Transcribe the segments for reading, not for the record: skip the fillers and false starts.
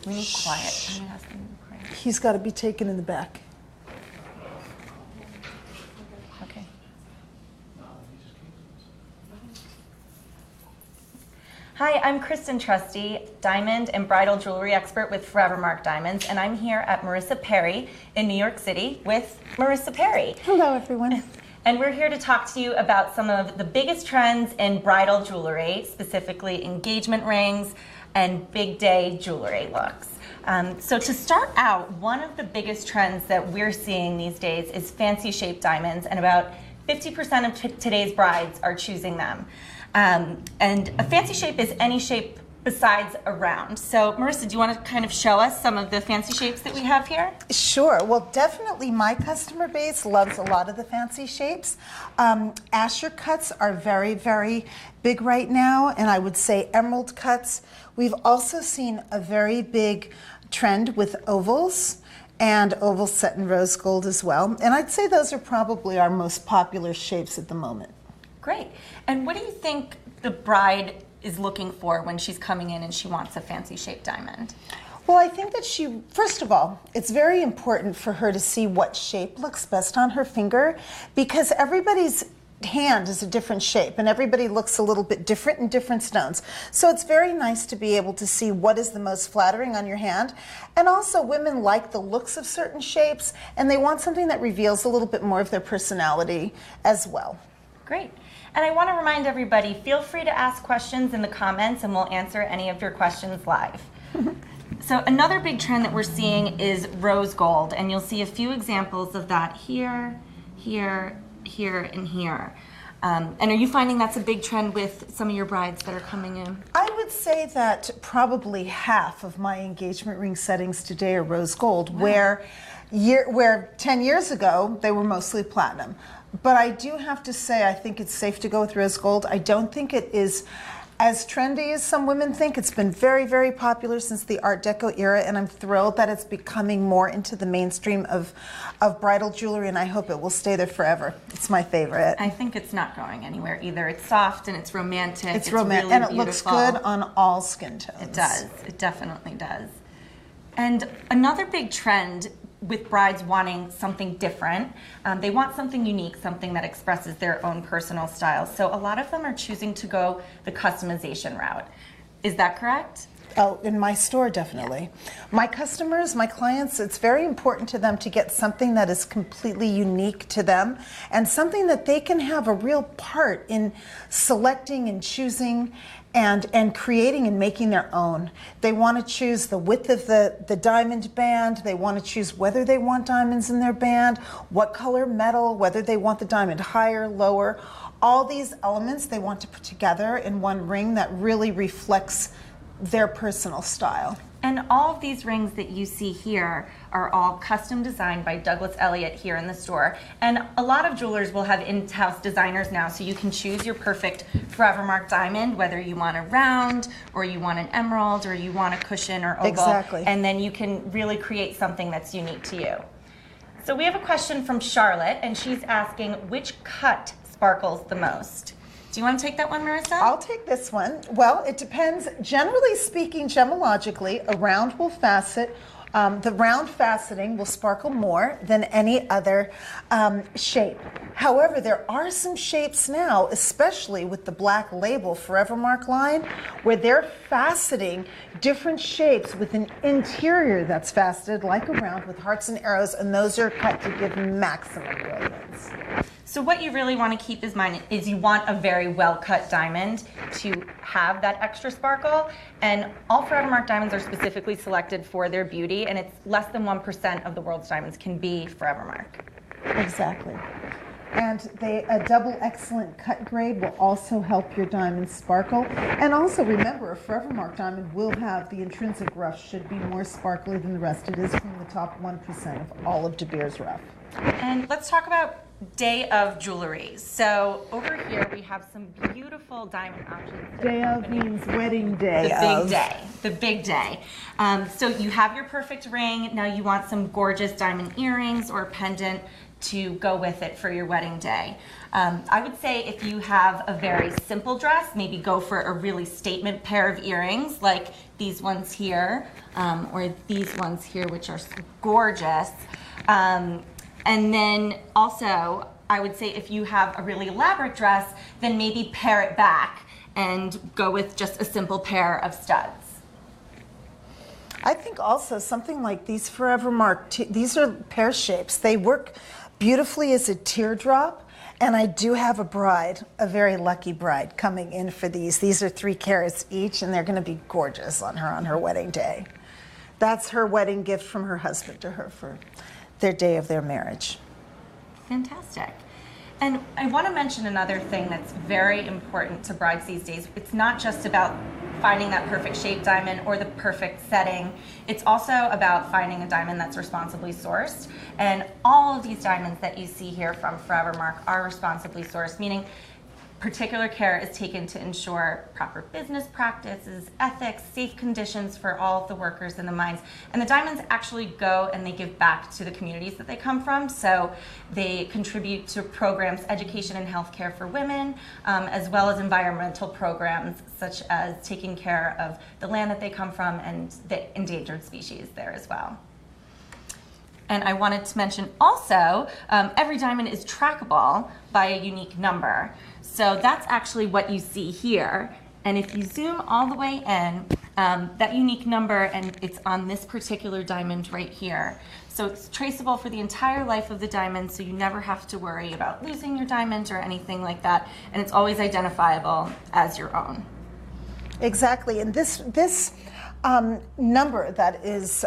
We need quiet. I'm gonna ask them to be quiet. He's got to be taken in the back. Okay. Hi, I'm Kristen Trusty, diamond and bridal jewelry expert with Forevermark Diamonds, and I'm here at Marisa Perry in New York City with Marisa Perry. Hello, everyone. And we're here to talk to you about some of the biggest trends in bridal jewelry, specifically engagement rings and big day jewelry looks. So to start out, one of the biggest trends that we're seeing these days is fancy shaped diamonds, and about 50% of today's brides are choosing them. And a fancy shape is any shape besides a round. So Marisa, do you want to kind of show us some of the fancy shapes that we have here? Sure. Well, definitely my customer base loves a lot of the fancy shapes. Asher cuts are very, very big right now, and I would say emerald cuts. We've also seen a very big trend with ovals, and ovals set in rose gold as well. And I'd say those are probably our most popular shapes at the moment. Great. And what do you think the bride is looking for when she's coming in and she wants a fancy shaped diamond? Well, I think that first of all, it's very important for her to see what shape looks best on her finger, because everybody's hand is a different shape and everybody looks a little bit different in different stones. So it's very nice to be able to see what is the most flattering on your hand. And also, women like the looks of certain shapes, and they want something that reveals a little bit more of their personality as well. Great. And I want to remind everybody, feel free to ask questions in the comments and we'll answer any of your questions live. So another big trend that we're seeing is rose gold, and you'll see a few examples of that here, here, here, and here. And are you finding that's a big trend with some of your brides that are coming in? I would say that probably half of my engagement ring settings today are rose gold, wow. where 10 years ago they were mostly platinum. But I do have to say, I think it's safe to go with rose gold. I don't think it is as trendy as some women think. It's been very, very popular since the Art Deco era, and I'm thrilled that it's becoming more into the mainstream of bridal jewelry, and I hope it will stay there forever. It's my favorite. I think it's not going anywhere either. It's soft and it's romantic. It's romantic, really and it beautiful. looks good on all skin tones. It does. It definitely does. And another big trend with brides wanting something different, they want something unique, something that expresses their own personal style. So a lot of them are choosing to go the customization route. Is that correct? Oh, in my store, definitely. My customers, my clients, it's very important to them to get something that is completely unique to them and something that they can have a real part in selecting and choosing and creating and making their own. They want to choose the width of the diamond band. They want to choose whether they want diamonds in their band, what color metal, whether they want the diamond higher, lower. All these elements they want to put together in one ring that really reflects their personal style. And all of these rings that you see here are all custom designed by Douglas Elliott here in the store. And a lot of jewelers will have in-house designers now, so you can choose your perfect Forevermark diamond, whether you want a round, or you want an emerald, or you want a cushion or oval. Exactly. And then you can really create something that's unique to you. So we have a question from Charlotte, and she's asking, which cut sparkles the most? Do you want to take that one, Marisa? I'll take this one. Well, it depends. Generally speaking, gemologically, a round will facet. The round faceting will sparkle more than any other shape. However, there are some shapes now, especially with the black label Forevermark line, where they're faceting different shapes with an interior that's faceted like a round with hearts and arrows, and those are cut to give maximum brilliance. So what you really want to keep in mind is you want a very well-cut diamond to have that extra sparkle, and all Forevermark diamonds are specifically selected for their beauty, and it's less than 1% of the world's diamonds can be Forevermark. Exactly. And a double excellent cut grade will also help your diamonds sparkle. And also remember, a Forevermark diamond will have the intrinsic rough, should be more sparkly than the rest. It is from the top 1% of all of De Beers rough. And let's talk about day of jewelry. So over here we have some beautiful diamond options. Day of means wedding day. The big day. The big day. So you have your perfect ring. Now you want some gorgeous diamond earrings or pendant. to go with it for your wedding day. I would say if you have a very simple dress, maybe go for a really statement pair of earrings like these ones here, or these ones here, which are gorgeous. And then also, I would say if you have a really elaborate dress, then maybe pare it back and go with just a simple pair of studs. I think also something like these Forevermark, these are pear shapes. They work beautifully as a teardrop. And I do have a bride, a very lucky bride, coming in for these. These are 3 carats each, and they're going to be gorgeous on her wedding day. That's her wedding gift from her husband to her for their day of their marriage. Fantastic. And I want to mention another thing that's very important to brides these days. It's not just about finding that perfect shape diamond or the perfect setting. It's also about finding a diamond that's responsibly sourced. And all of these diamonds that you see here from Forevermark are responsibly sourced, meaning particular care is taken to ensure proper business practices, ethics, safe conditions for all of the workers in the mines. And the diamonds actually go and they give back to the communities that they come from. So they contribute to programs, education and healthcare for women, as well as environmental programs such as taking care of the land that they come from and the endangered species there as well. And I wanted to mention also, every diamond is trackable by a unique number. So that's actually what you see here. And if you zoom all the way in, that unique number, and it's on this particular diamond right here. So it's traceable for the entire life of the diamond, so you never have to worry about losing your diamond or anything like that. And it's always identifiable as your own. Exactly, and this number that is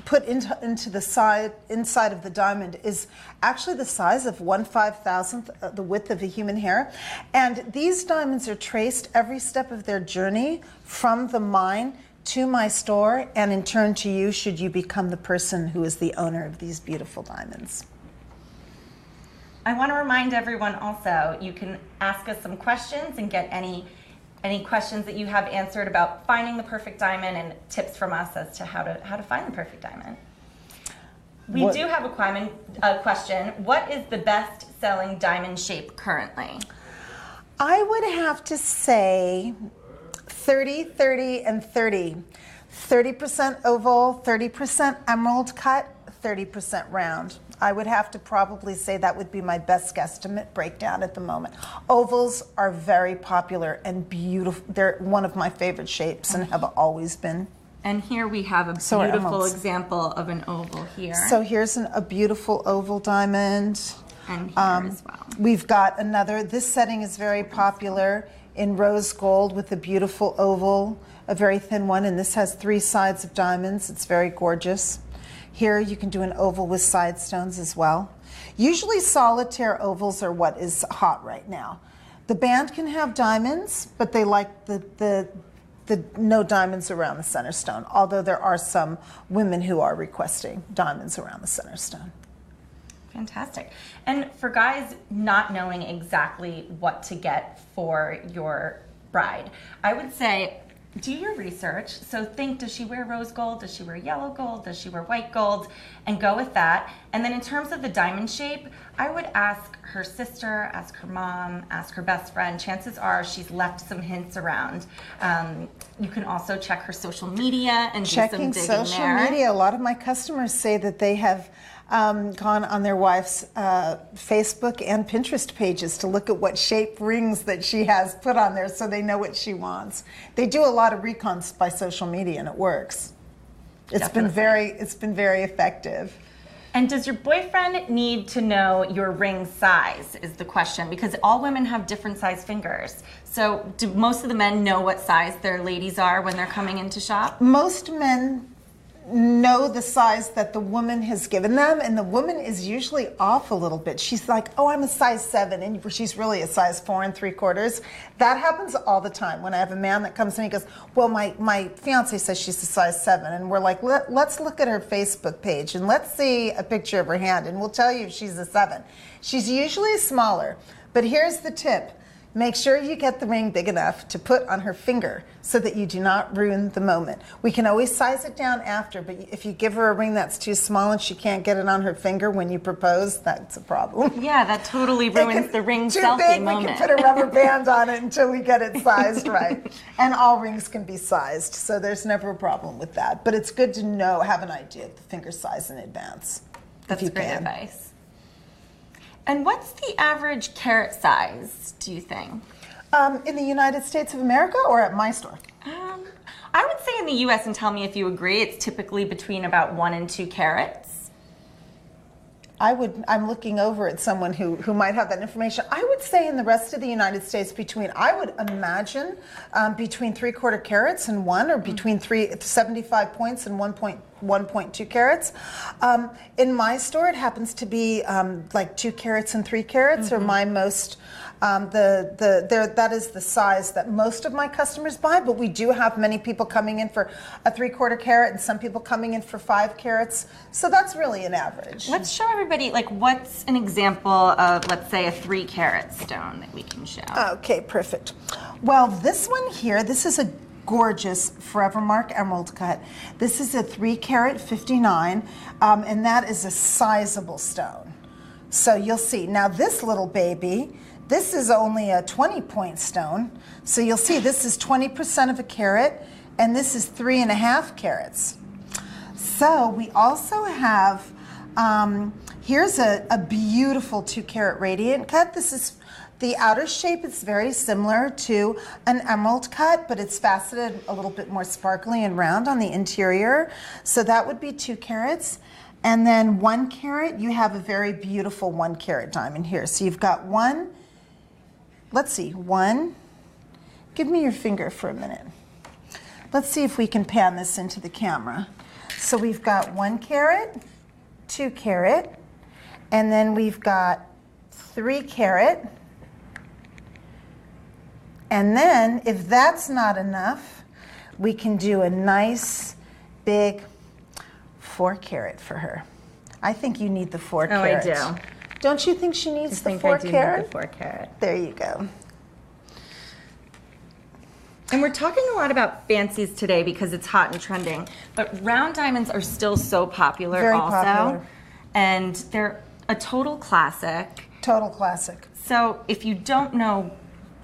put into the inside of the diamond is actually the size of 1/5000th the width of a human hair. And these diamonds are traced every step of their journey from the mine to my store and in turn to you should you become the person who is the owner of these beautiful diamonds. I want to remind everyone also, you can ask us some questions and get any questions that you have answered about finding the perfect diamond and tips from us as to how to find the perfect diamond. We do have a question. What is the best-selling diamond shape currently? I would have to say 30, 30, and 30. 30% oval, 30% emerald cut, 30% round. I would have to probably say that would be my best guesstimate breakdown at the moment. Ovals are very popular and beautiful. They're one of my favorite shapes and have always been. And here we have a beautiful example of an oval here. So here's a beautiful oval diamond. And here as well. We've got another. This setting is very popular in rose gold with a beautiful oval, a very thin one, and this has 3 sides of diamonds. It's very gorgeous. Here you can do an oval with side stones as well. Usually solitaire ovals are what is hot right now. The band can have diamonds, but they like the no diamonds around the center stone, although there are some women who are requesting diamonds around the center stone. Fantastic. And for guys not knowing exactly what to get for your bride, I would say do your research. So think, does she wear rose gold? Does she wear yellow gold? Does she wear white gold? And go with that. And then in terms of the diamond shape, I would ask her sister, ask her mom, ask her best friend. Chances are she's left some hints around. You can also check her social media and do some digging there. Checking social media. A lot of my customers say that they have gone on their wife's Facebook and Pinterest pages to look at what shape rings that she has put on there so they know what she wants. They do a lot of recons by social media and it works. It's been very effective. And does your boyfriend need to know your ring size is the question, because all women have different size fingers. So do most of the men know what size their ladies are when they're coming in to shop? Most men know the size that the woman has given them, and the woman is usually off a little bit. She's like, oh, I'm a size 7, and she's really a size 4 3/4. That happens all the time. When I have a man that comes to me and goes, well, my fiance says she's a size 7, and we're like, let's look at her Facebook page, and let's see a picture of her hand, and we'll tell you if she's a 7. She's usually smaller, but here's the tip. Make sure you get the ring big enough to put on her finger so that you do not ruin the moment. We can always size it down after, but if you give her a ring that's too small and she can't get it on her finger when you propose, that's a problem. Yeah, that totally ruins the ring too selfie big, moment. we can put a rubber band on it until we get it sized right. And all rings can be sized, so there's never a problem with that. But it's good to know, have an idea of the finger size in advance. That's if you great can. advice. And what's the average carat size, do you think? In the United States of America or at my store? I would say in the US, and tell me if you agree, it's typically between about 1 and 2 carats. I'm looking over at someone who might have that information. I would say in the rest of the United States I would imagine between 3/4 carats and 1, or between 75 points and 1.2 carats. In my store, it happens to be like 2 carats and 3 carats, or my most. That is the size that most of my customers buy, but we do have many people coming in for a 3/4 carat and some people coming in for 5 carats. So that's really an average. Let's show everybody, like, what's an example of, let's say, a 3-carat stone that we can show. Okay, perfect. Well, this one here, this is a gorgeous Forevermark emerald cut. This is a 3-carat 59, and that is a sizable stone. So you'll see. Now this little baby, this is only a 20-point stone. So you'll see this is 20% of a carat, and this is 3.5 carats. So we also have, here's a beautiful 2-carat radiant cut. This is, the outer shape is very similar to an emerald cut, but it's faceted a little bit more sparkly and round on the interior. So that would be 2 carats. And then 1 carat, you have a very beautiful 1-carat diamond here. So you've got 1, let's see, 1, give me your finger for a minute. Let's see if we can pan this into the camera. So we've got 1 carat, 2 carat, and then we've got 3 carat. And then, if that's not enough, we can do a nice big 4 carat for her. I think you need the 4 carat. Oh, I do. Don't you think she needs the 4 I do carat? need the 4 carat. There you go. And we're talking a lot about fancies today because it's hot and trending, but round diamonds are still so popular Very also. popular. And they're a total classic. Total classic. So if you don't know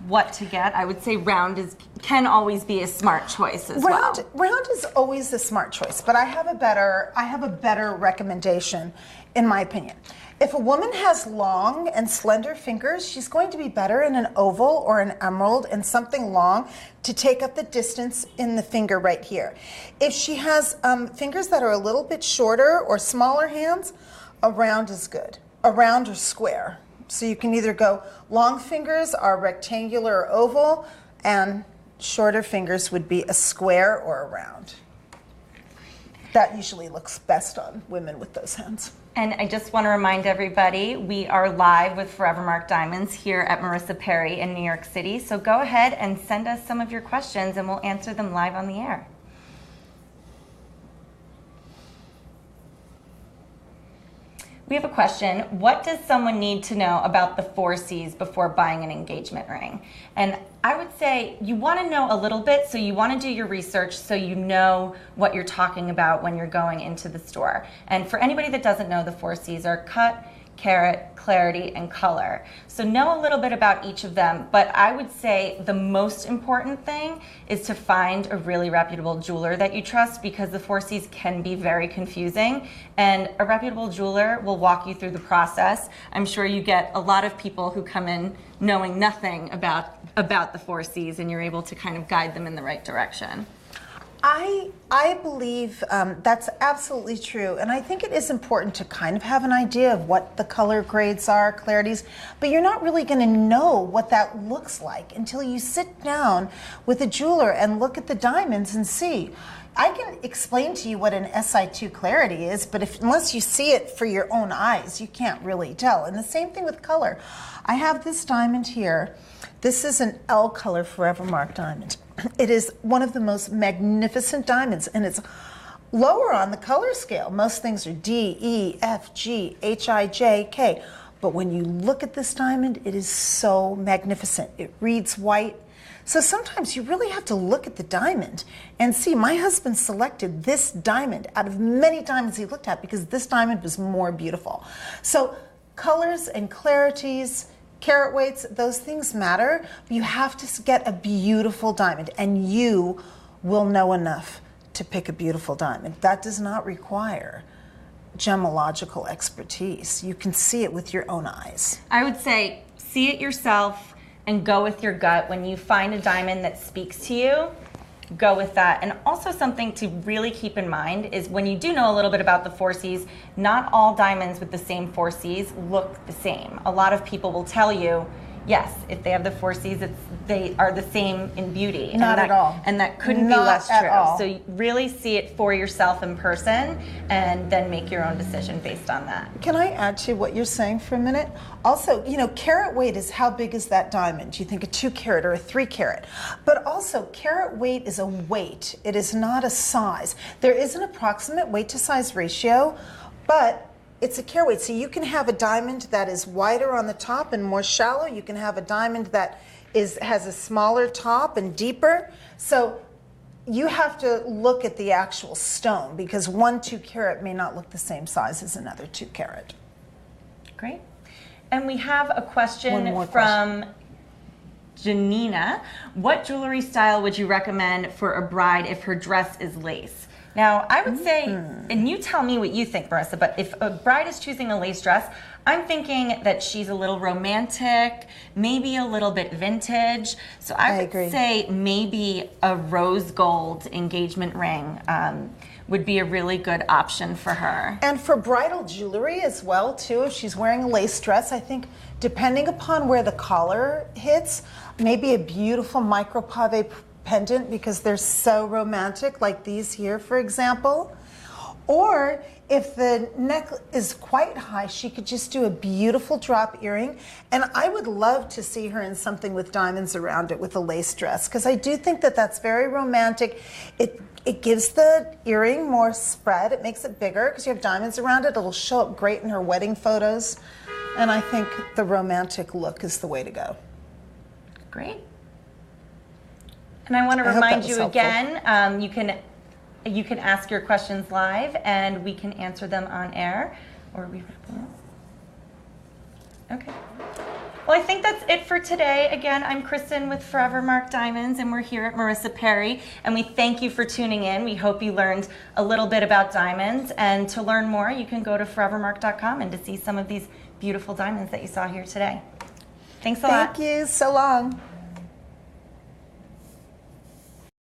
what to get, I would say round can always be a smart choice as well. Round is always a smart choice, but I have a better recommendation, in my opinion. If a woman has long and slender fingers, she's going to be better in an oval or an emerald and something long to take up the distance in the finger right here. If she has fingers that are a little bit shorter or smaller hands, a round is good. A round or square. So you can either go, long fingers are rectangular or oval, and shorter fingers would be a square or a round. That usually looks best on women with those hands. And I just want to remind everybody, we are live with Forevermark Diamonds here at Marisa Perry in New York City. So go ahead and send us some of your questions and we'll answer them live on the air. We have a question. What does someone need to know about the 4 C's before buying an engagement ring? And I would say you want to know a little bit, so you want to do your research so you know what you're talking about when you're going into the store. And for anybody that doesn't know, the 4 C's are cut, carat, clarity, and color. So know a little bit about each of them, but I would say the most important thing is to find a really reputable jeweler that you trust, because the 4 C's can be very confusing, and a reputable jeweler will walk you through the process. I'm sure you get a lot of people who come in knowing nothing about the 4 C's, and you're able to kind of guide them in the right direction. I believe that's absolutely true, and I think it is important to kind of have an idea of what the color grades are, clarities, but you're not really going to know what that looks like until you sit down with a jeweler and look at the diamonds and see. I can explain to you what an SI2 clarity is, but unless you see it for your own eyes, you can't really tell. And the same thing with color. I have this diamond here. This is an L color Forevermark diamond. It is one of the most magnificent diamonds, and it's lower on the color scale. Most things are D, E, F, G, H, I, J, K. But when you look at this diamond, it is so magnificent. It reads white. So sometimes you really have to look at the diamond and see. My husband selected this diamond out of many diamonds he looked at because this diamond was more beautiful. So colors and clarities, carat weights, those things matter. But you have to get a beautiful diamond, and you will know enough to pick a beautiful diamond. That does not require gemological expertise. You can see it with your own eyes. I would say see it yourself and go with your gut. When you find a diamond that speaks to you, go with that. And also something to really keep in mind is when you do know a little bit about the 4Cs, not all diamonds with the same 4Cs look the same. A lot of people will tell you, yes, if they have the 4Cs, they are the same in beauty. Not at all. And that couldn't be less true. So you really see it for yourself in person and then make your own decision based on that. Can I add to what you're saying for a minute? Also, you know, carat weight is how big is that diamond? You think a 2 carat or a 3 carat. But also, carat weight is a weight. It is not a size. There is an approximate weight to size ratio, but it's a carat weight. So you can have a diamond that is wider on the top and more shallow. You can have a diamond that has a smaller top and deeper. So you have to look at the actual stone because one 2 carat may not look the same size as another 2 carat. Great. And we have a question from Janina. What jewelry style would you recommend for a bride if her dress is lace? Now, I would say, and you tell me what you think, Marissa, but if a bride is choosing a lace dress, I'm thinking that she's a little romantic, maybe a little bit vintage. So I would say maybe a rose gold engagement ring would be a really good option for her. And for bridal jewelry as well, too, if she's wearing a lace dress, I think depending upon where the collar hits, maybe a beautiful micro pave pendant because they're so romantic, like these here, for example. Or if the neck is quite high, she could just do a beautiful drop earring. And I would love to see her in something with diamonds around it with a lace dress, because I do think that that's very romantic. It gives the earring more spread. It makes it bigger because you have diamonds around it. It'll show up great in her wedding photos. And I think the romantic look is the way to go. Great. And I want to remind you again, you can ask your questions live and we can answer them on air. Or we okay. Well, I think that's it for today. Again, I'm Kristen with Forevermark Diamonds, and we're here at Marisa Perry, and we thank you for tuning in. We hope you learned a little bit about diamonds, and to learn more, you can go to forevermark.com and to see some of these beautiful diamonds that you saw here today. Thanks a lot. Thank you. So long.